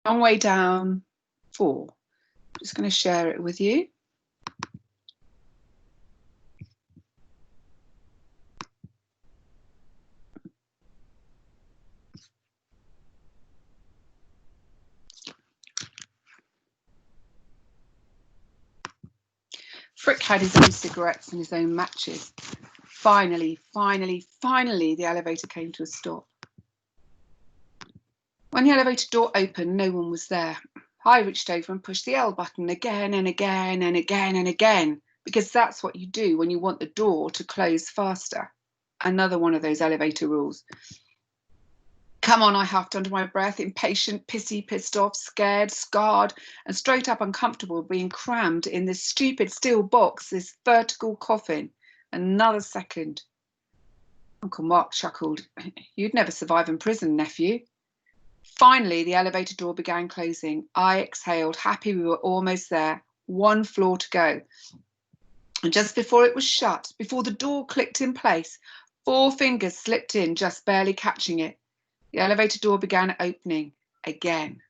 Long way down 4. I'm just going to share it with you. Frick had his own cigarettes and his own matches. Finally, the elevator came to a stop. When the elevator door opened, no one was there. I reached over and pushed the L button again and again and again and again, because that's what you do when you want the door to close faster. Another one of those elevator rules. Come on, I huffed under my breath, impatient, pissy, pissed off, scared, scarred, and straight up uncomfortable being crammed in this stupid steel box, this vertical coffin. Another second. Uncle Mark chuckled. You'd never survive in prison, nephew. Finally, the elevator door began closing. I exhaled, happy we were almost there. 1 floor to go. And just before it was shut, before the door clicked in place, 4 fingers slipped in, just barely catching it. The elevator door began opening again.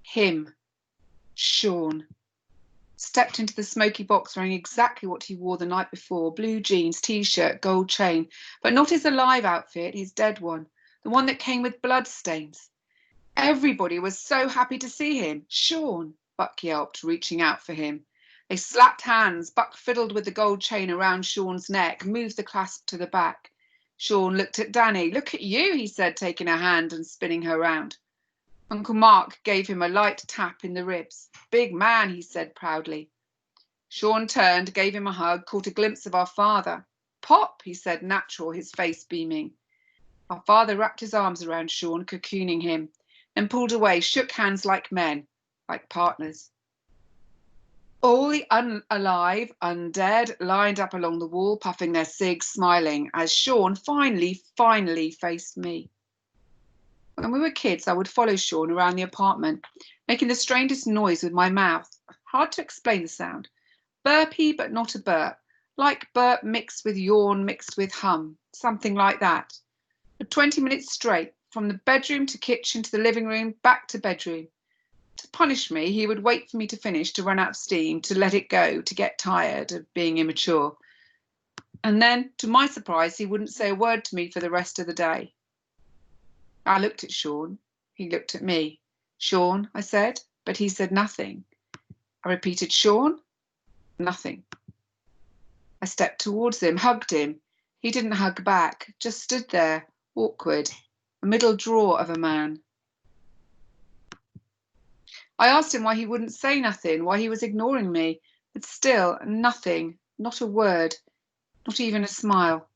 Him, Sean, stepped into the smoky box wearing exactly what he wore the night before, blue jeans, t-shirt, gold chain, but not his alive outfit, his dead one, the one that came with blood stains. Everybody was so happy to see him. Sean, Buck yelped, reaching out for him. They slapped hands. Buck fiddled with the gold chain around Sean's neck, moved the clasp to the back. Sean looked at Danny. Look at you, he said, taking her hand and spinning her round. Uncle Mark gave him a light tap in the ribs. Big man, he said proudly. Sean turned, gave him a hug, caught a glimpse of our father. Pop, he said, natural, his face beaming. Our father wrapped his arms around Sean, cocooning him, and pulled away, shook hands like men, like partners. All the unalive, undead, lined up along the wall, puffing their cigs, smiling, as Sean finally faced me. When we were kids, I would follow Sean around the apartment, making the strangest noise with my mouth. Hard to explain the sound. Burpy, but not a burp. Like burp mixed with yawn, mixed with hum. Something like that. For 20 minutes straight, from the bedroom to kitchen to the living room, back to bedroom. To punish me, he would wait for me to finish, to run out of steam, to let it go, to get tired of being immature. And then, to my surprise, he wouldn't say a word to me for the rest of the day. I looked at Sean. He looked at me. Sean, I said, but he said nothing. I repeated, Sean? Nothing. I stepped towards him, hugged him. He didn't hug back, just stood there, awkward, a middle drawer of a man. I asked him why he wouldn't say nothing, why he was ignoring me, but still nothing, not a word, not even a smile.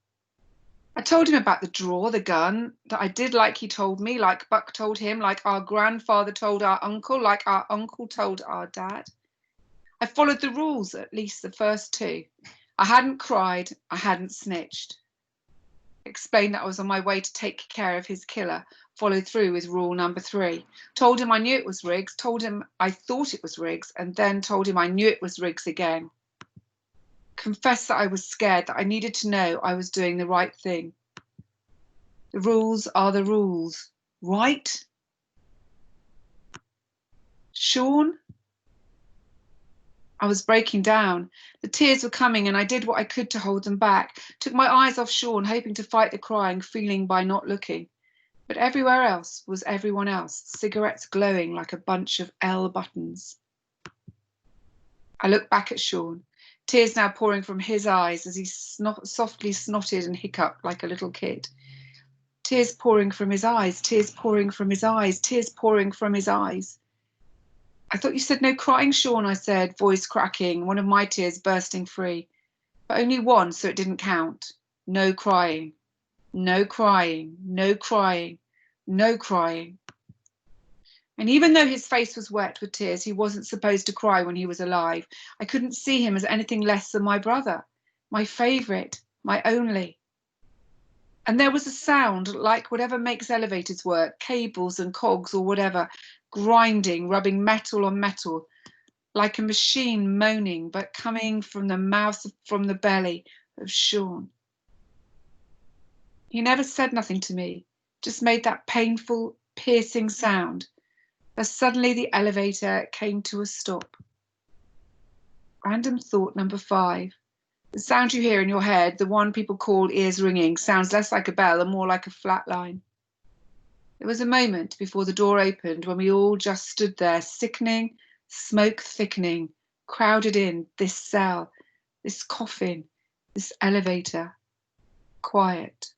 I told him about the drawer, the gun, that I did like he told me, like Buck told him, like our grandfather told our uncle, like our uncle told our dad. I followed the rules, at least the first 2. I hadn't cried, I hadn't snitched. Explained that I was on my way to take care of his killer, followed through with rule number 3. Told him I knew it was Riggs, told him I thought it was Riggs, and then told him I knew it was Riggs again. Confessed that I was scared, that I needed to know I was doing the right thing. The rules are the rules, right? Sean? I was breaking down. The tears were coming and I did what I could to hold them back. Took my eyes off Sean, hoping to fight the crying, feeling by not looking. But everywhere else was everyone else, cigarettes glowing like a bunch of L buttons. I looked back at Sean, tears now pouring from his eyes as he softly snotted and hiccuped like a little kid. Tears pouring from his eyes, tears pouring from his eyes, tears pouring from his eyes. I thought you said no crying, Sean, I said, voice cracking, one of my tears bursting free. But only one, so it didn't count. No crying, no crying, no crying, no crying. And even though his face was wet with tears, he wasn't supposed to cry when he was alive. I couldn't see him as anything less than my brother, my favourite, my only. And there was a sound like whatever makes elevators work, cables and cogs or whatever, grinding, rubbing metal on metal, like a machine moaning, but coming from the mouth, from the belly of Sean. He never said nothing to me, just made that painful, piercing sound, as suddenly the elevator came to a stop. Random thought number 5. The sound you hear in your head, the one people call ears ringing, sounds less like a bell and more like a flat line. There was a moment before the door opened when we all just stood there, sickening, smoke thickening, crowded in this cell, this coffin, this elevator, quiet.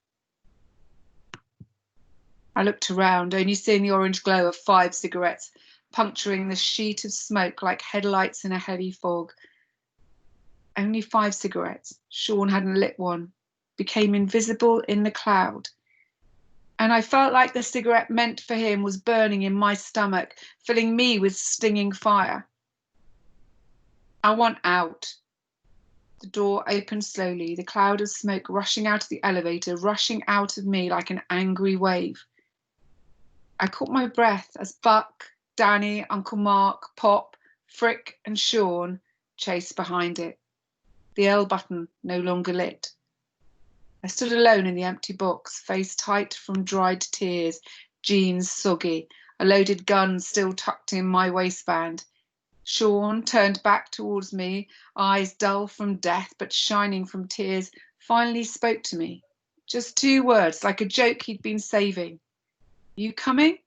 I looked around, only seeing the orange glow of 5 cigarettes, puncturing the sheet of smoke like headlights in a heavy fog. Only 5 cigarettes. Sean hadn't lit one. Became invisible in the cloud. And I felt like the cigarette meant for him was burning in my stomach, filling me with stinging fire. I want out. The door opened slowly, the cloud of smoke rushing out of the elevator, rushing out of me like an angry wave. I caught my breath as Buck, Danny, Uncle Mark, Pop, Frick and Sean chased behind it. The L button no longer lit. I stood alone in the empty box, face tight from dried tears, jeans soggy, a loaded gun still tucked in my waistband. Sean turned back towards me, eyes dull from death but shining from tears, finally spoke to me. Just 2 words, like a joke he'd been saving. You coming?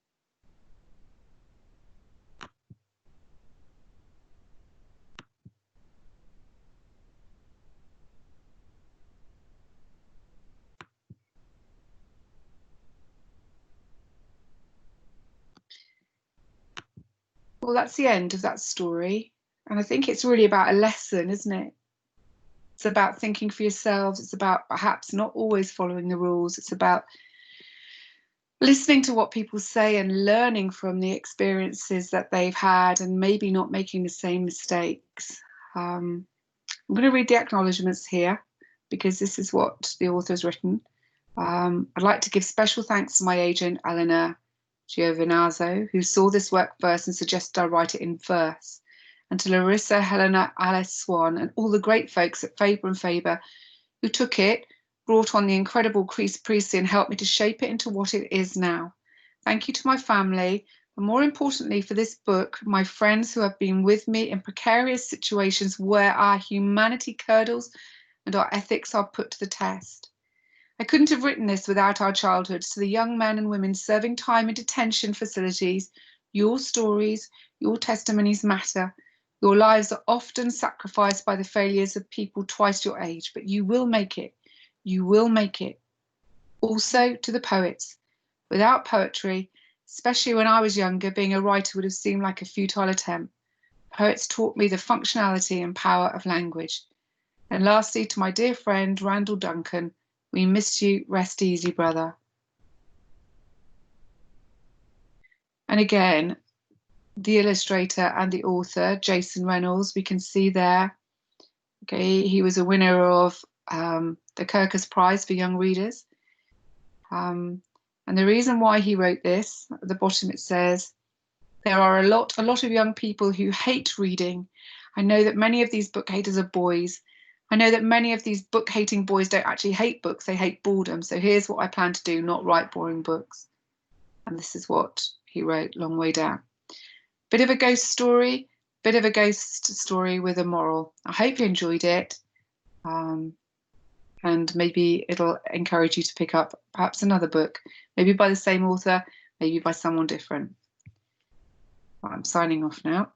Well, that's the end of that story. And I think it's really about a lesson, isn't it? It's about thinking for yourselves. It's about perhaps not always following the rules. It's about listening to what people say and learning from the experiences that they've had and maybe not making the same mistakes. I'm going to read the acknowledgements here because this is what the author has written. I'd like to give special thanks to my agent, Eleanor Giovinazzo, who saw this work first and suggested I write it in verse, and to Larissa, Helena, Alice Swan, and all the great folks at Faber and Faber who took it, brought on the incredible Chris Priestley and helped me to shape it into what it is now. Thank you to my family, and more importantly for this book, my friends who have been with me in precarious situations where our humanity curdles and our ethics are put to the test. I couldn't have written this without our childhoods. To the young men and women serving time in detention facilities, your stories, your testimonies matter. Your lives are often sacrificed by the failures of people twice your age, but you will make it. You will make it. Also to the poets. Without poetry, especially when I was younger, being a writer would have seemed like a futile attempt. Poets taught me the functionality and power of language. And lastly, to my dear friend, Randall Duncan, we miss you. Rest easy, brother. And again, the illustrator and the author, Jason Reynolds, we can see there. Okay, he was a winner of the Kirkus Prize for Young Readers. And the reason why he wrote this, at the bottom it says, there are a lot of young people who hate reading. I know that many of these book haters are boys. I know that many of these book hating boys don't actually hate books, they hate boredom. So here's what I plan to do, not write boring books. And this is what he wrote, long way down. Bit of a ghost story with a moral. I hope you enjoyed it. And maybe it'll encourage you to pick up perhaps another book, maybe by the same author, maybe by someone different. I'm signing off now.